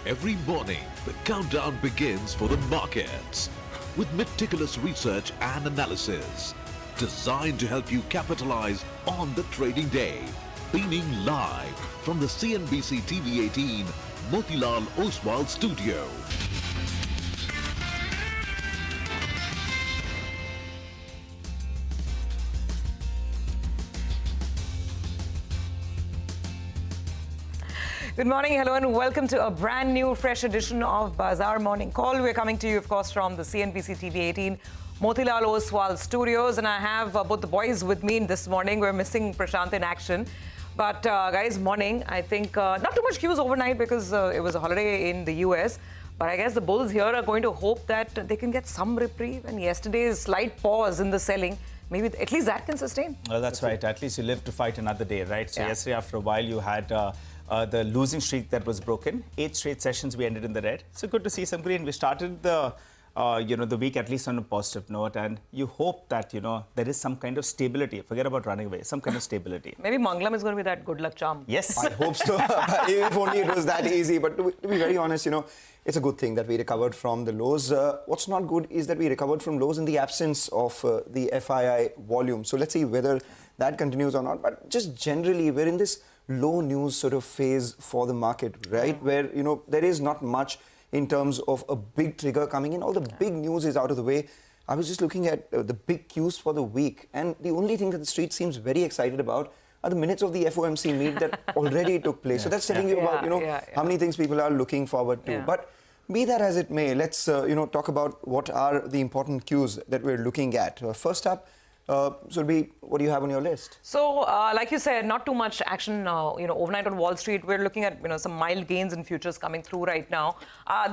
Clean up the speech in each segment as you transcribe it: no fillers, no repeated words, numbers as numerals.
Every morning, the countdown begins for the markets with meticulous research and analysis designed to help you capitalize on the trading day. Beaming live from the CNBC-TV18 Motilal Oswal studio. Good morning, hello, and welcome to a brand new, fresh edition of Bazaar Morning Call. We're coming to you, of course, from the CNBC-TV18 Motilal Oswal studios, and I have both the boys with me this morning. We're missing Prashant in action. But, guys, morning, I think not too much cues overnight because it was a holiday in the US. But I guess the bulls here are going to hope that they can get some reprieve. And yesterday's slight pause in the selling, maybe at least that can sustain. Well, that's right. At least you live to fight another day, right? So yesterday, after a while, you had the losing streak that was broken. 8 straight sessions we ended in the red. So good to see some green. We started the the week at least on a positive note, and you hope that there is some kind of stability. Forget about running away. Some kind of stability. Maybe Manglam is going to be that good luck charm. Yes, I hope so. If only it was that easy. But to be very honest, it's a good thing that we recovered from the lows. What's not good is that we recovered from lows in the absence of the FII volume. So let's see whether that continues or not. But just generally, we're in this low news sort of phase for the market, right? Where, there is not much in terms of a big trigger coming in. All the big news is out of the way. I was just looking at the big cues for the week. And the only thing that the street seems very excited about are the minutes of the FOMC meet that already took place. So that's telling you about, how many things people are looking forward to. But be that as it may, let's, talk about what are the important cues that we're looking at. First up, Surabhi, what do you have on your list? So, like you said, not too much action, overnight on Wall Street. We're looking at, some mild gains in futures coming through right now.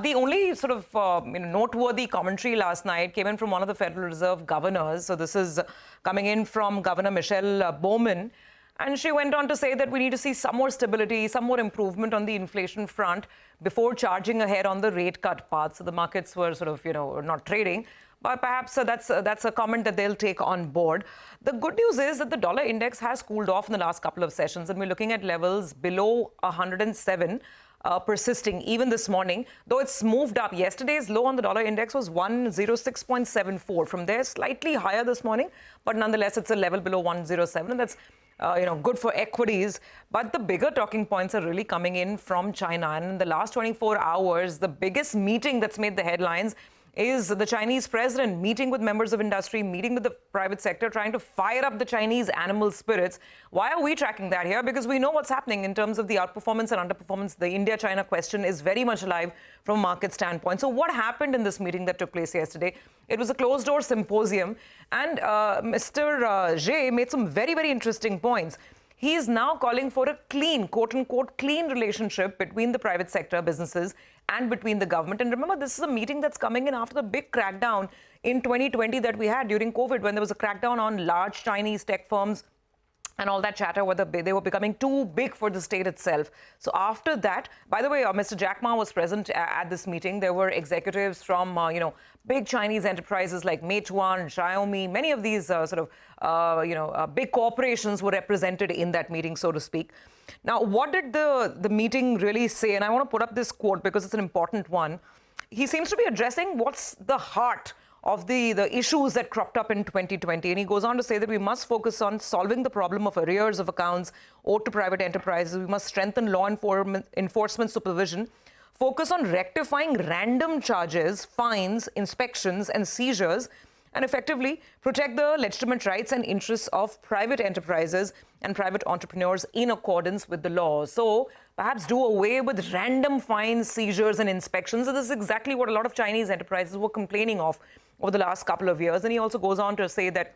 The only sort of, noteworthy commentary last night came in from one of the Federal Reserve governors. So this is coming in from Governor Michelle Bowman. And she went on to say that we need to see some more stability, some more improvement on the inflation front before charging ahead on the rate cut path. So the markets were sort of, not trading. But perhaps that's a comment that they'll take on board. The good news is that the dollar index has cooled off in the last couple of sessions, and we're looking at levels below 107 persisting even this morning, though it's moved up. Yesterday's low on the dollar index was 106.74. From there, slightly higher this morning, but nonetheless, it's a level below 107, and that's good for equities. But the bigger talking points are really coming in from China. And in the last 24 hours, the biggest meeting that's made the headlines is the Chinese president meeting with members of industry, meeting with the private sector, trying to fire up the Chinese animal spirits. Why are we tracking that here? Because we know what's happening in terms of the outperformance and underperformance. The India-China question is very much alive from a market standpoint. So what happened in this meeting that took place yesterday? It was a closed-door symposium, and Mr. Zhe made some very, very interesting points. He is now calling for a clean, quote-unquote, clean relationship between the private sector businesses and between the government. And remember, this is a meeting that's coming in after the big crackdown in 2020 that we had during COVID, when there was a crackdown on large Chinese tech firms and all that chatter, whether they were becoming too big for the state itself. So after that, by the way, Mr. Jack Ma was present at this meeting. There were executives from, big Chinese enterprises like Meituan, Xiaomi. Many of these big corporations were represented in that meeting, so to speak. Now, what did the meeting really say? And I want to put up this quote because it's an important one. He seems to be addressing what's the heart of the issues that cropped up in 2020. And he goes on to say that we must focus on solving the problem of arrears of accounts owed to private enterprises. We must strengthen law enforcement supervision, focus on rectifying random charges, fines, inspections, and seizures, and effectively protect the legitimate rights and interests of private enterprises and private entrepreneurs in accordance with the law. So perhaps do away with random fines, seizures, and inspections. So this is exactly what a lot of Chinese enterprises were complaining of over the last couple of years. And he also goes on to say that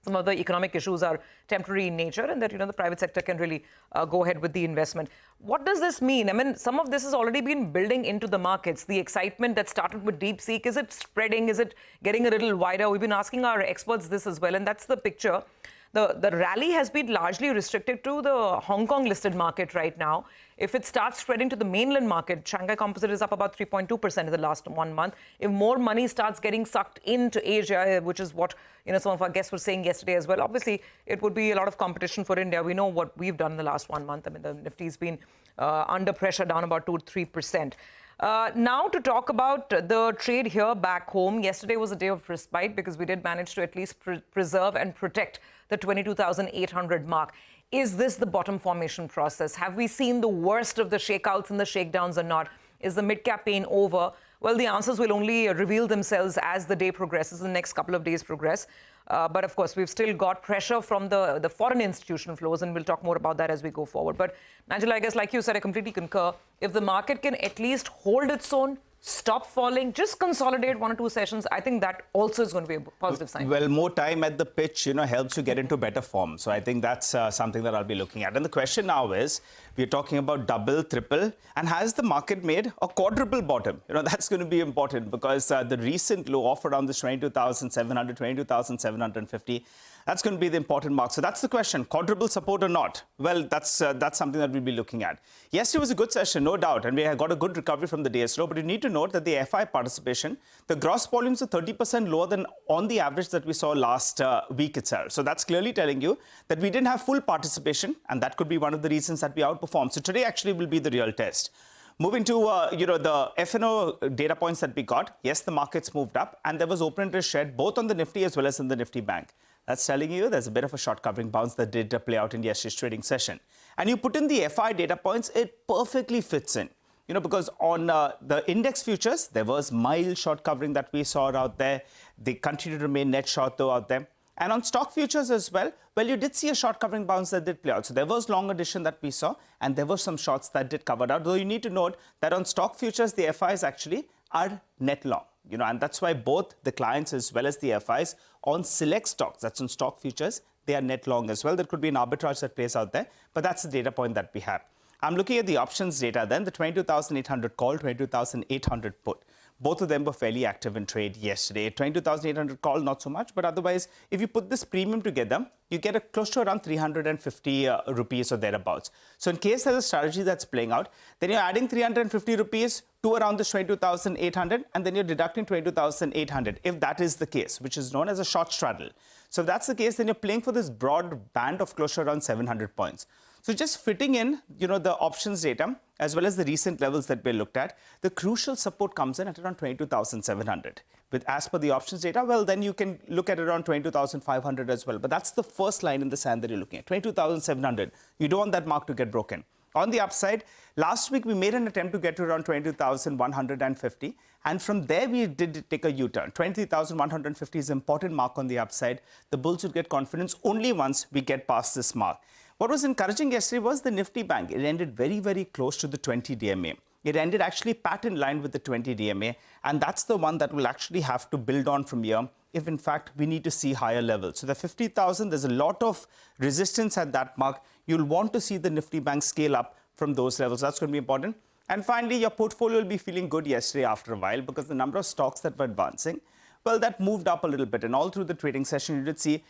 some of the economic issues are temporary in nature, and that, the private sector can really go ahead with the investment. What does this mean? I mean, some of this has already been building into the markets. The excitement that started with DeepSeek, is it spreading? Is it getting a little wider? We've been asking our experts this as well, and that's the picture. The rally has been largely restricted to the Hong Kong listed market right now. If it starts spreading to the mainland market, Shanghai Composite is up about 3.2% in the last 1 month. If more money starts getting sucked into Asia, which is what some of our guests were saying yesterday as well, obviously it would be a lot of competition for India. We know what we've done in the last 1 month. I mean, the Nifty's been under pressure, down about 2-3%. Now to talk about the trade here back home. Yesterday was a day of respite because we did manage to at least preserve and protect the 22,800 mark. Is this the bottom formation process? Have we seen the worst of the shakeouts and the shakedowns or not? Is the mid-cap pain over? Well, the answers will only reveal themselves as the day progresses, the next couple of days progress. But of course, we've still got pressure from the foreign institutional flows, and we'll talk more about that as we go forward. But Nigel, I guess, like you said, I completely concur. If the market can at least hold its own, stop falling, just consolidate 1 or 2 sessions, I think that also is going to be a positive sign. Well, more time at the pitch, helps you get into better form. So I think that's something that I'll be looking at. And the question now is, we're talking about double, triple, and has the market made a quadruple bottom? That's going to be important because the recent low of around this 22,700, 22,750, that's going to be the important mark. So that's the question, quadruple support or not? Well, that's something that we'll be looking at. Yesterday was a good session, no doubt, and we have got a good recovery from the day's low, but you need to note that the FI participation, the gross volumes are 30% lower than on the average that we saw last week itself. So that's clearly telling you that we didn't have full participation, and that could be one of the reasons that we outperformed. So today actually will be the real test. Moving to, the F&O data points that we got, yes, the markets moved up, and there was open interest shared both on the Nifty as well as in the Nifty Bank. That's telling you there's a bit of a short covering bounce that did play out in yesterday's trading session. And you put in the FI data points, it perfectly fits in. Because on the index futures, there was mild short covering that we saw out there. They continue to remain net short though out there. And on stock futures as well, you did see a short covering bounce that did play out. So there was long addition that we saw, and there were some shorts that did cover out. Though you need to note that on stock futures, the FIs actually are net long. And that's why both the clients as well as the FIs on select stocks, that's on stock futures, they are net long as well. There could be an arbitrage that plays out there, but that's the data point that we have. I'm looking at the options data then, the 22,800 call, 22,800 put. Both of them were fairly active in trade yesterday. 22,800 call, not so much, but otherwise, if you put this premium together, you get a close to around 350 rupees or thereabouts. So in case there's a strategy that's playing out, then you're adding 350 rupees to around this 22,800, and then you're deducting 22,800, if that is the case, which is known as a short straddle. So if that's the case, then you're playing for this broad band of close to around 700 points. So just fitting in, the options data, as well as the recent levels that we looked at, the crucial support comes in at around 22,700. With as per the options data, well, then you can look at around 22,500 as well. But that's the first line in the sand that you're looking at, 22,700. You don't want that mark to get broken. On the upside, last week we made an attempt to get to around 22,150. And from there, we did take a U-turn. 20,150 is an important mark on the upside. The bulls would get confidence only once we get past this mark. What was encouraging yesterday was the Nifty Bank. It ended very, very close to the 20 DMA. It ended actually pat in line with the 20 DMA. And that's the one that we'll actually have to build on from here if, in fact, we need to see higher levels. So the 50,000, there's a lot of resistance at that mark. You'll want to see the Nifty Bank scale up from those levels. That's going to be important. And finally, your portfolio will be feeling good yesterday after a while because the number of stocks that were advancing, well, that moved up a little bit. And all through the trading session, you did see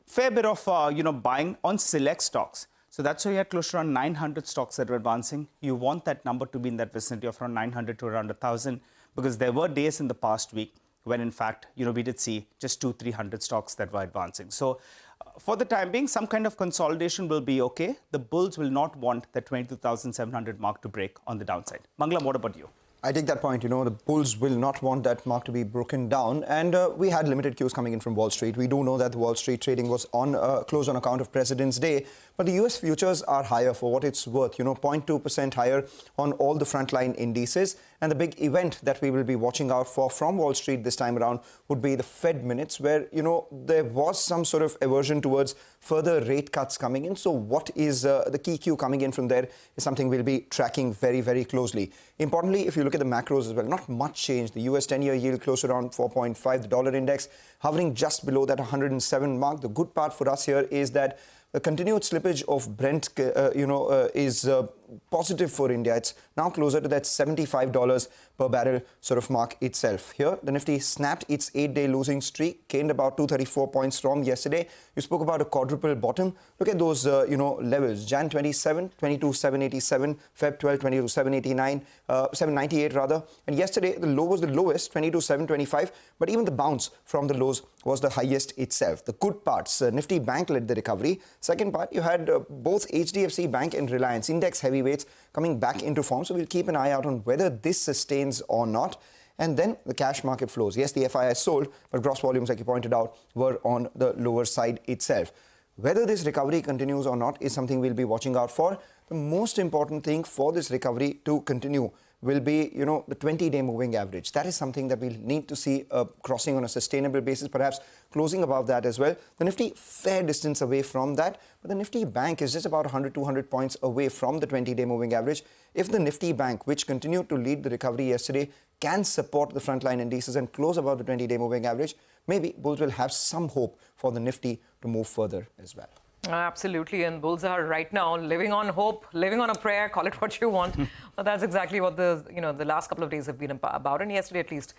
fair bit of, buying on select stocks. So that's why you had close to around 900 stocks that were advancing. You want that number to be in that vicinity of around 900 to around 1,000 because there were days in the past week when, in fact, we did see just 200-300 stocks that were advancing. So for the time being, some kind of consolidation will be okay. The bulls will not want the 22,700 mark to break on the downside. Mangalam, what about you? I take that point. The bulls will not want that mark to be broken down. And we had limited cues coming in from Wall Street. We do know that the Wall Street trading was on close on account of President's Day. But the US futures are higher for what it's worth, 0.2% higher on all the frontline indices. And the big event that we will be watching out for from Wall Street this time around would be the Fed minutes, where, there was some sort of aversion towards further rate cuts coming in. So what is the key cue coming in from there is something we'll be tracking very, very closely. Importantly, if you look at the macros as well, not much change. The US 10-year yield close around 4.5, the dollar index hovering just below that 107 mark. The good part for us here is that the continued slippage of Brent, is positive for India. It's now closer to that $75 per barrel sort of mark itself. Here, the Nifty snapped its 8-day losing streak, gained about 234 points from yesterday. You spoke about a quadruple bottom. Look at those, levels. Jan 27, 22,787, Feb 12, 22,789, 798 rather. And yesterday, the low was the lowest, 22,725. But even the bounce from the lows was the highest itself. The good parts, Nifty Bank led the recovery. Second part, you had both HDFC Bank and Reliance, index heavyweight heavyweights coming back into form. So we'll keep an eye out on whether this sustains or not. And then the cash market flows. Yes, the FII sold, but gross volumes, like you pointed out, were on the lower side itself. Whether this recovery continues or not is something we'll be watching out for. The most important thing for this recovery to continue will be, the 20-day moving average. That is something that we'll need to see crossing on a sustainable basis, perhaps closing above that as well. The Nifty, fair distance away from that, but the Nifty Bank is just about 100, 200 points away from the 20-day moving average. If the Nifty Bank, which continued to lead the recovery yesterday, can support the frontline indices and close above the 20-day moving average, maybe bulls will have some hope for the Nifty to move further as well. Absolutely, and bulls are right now living on hope, living on a prayer, call it what you want. But that's exactly what the last couple of days have been about. And yesterday, at least,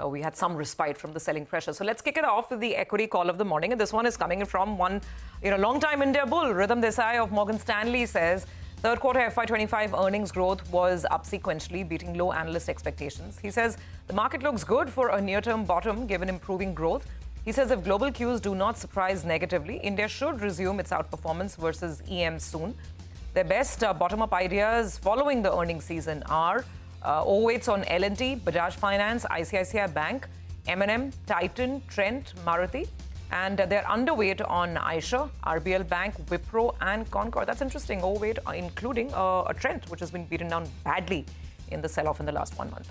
we had some respite from the selling pressure. So let's kick it off with the equity call of the morning. And this one is coming from one, long-time India bull. Rhythm Desai of Morgan Stanley says, third quarter FY25 earnings growth was up sequentially, beating low analyst expectations. He says the market looks good for a near-term bottom given improving growth. He says if global cues do not surprise negatively, India should resume its outperformance versus EM soon. Their best bottom-up ideas following the earnings season are overweights on L&T, Bajaj Finance, ICICI Bank, M&M, Titan, Trent, Maruti. And they're underweight on Aisha, RBL Bank, Wipro and Concord. That's interesting, overweight, including a Trent, which has been beaten down badly in the sell-off in the last 1 month.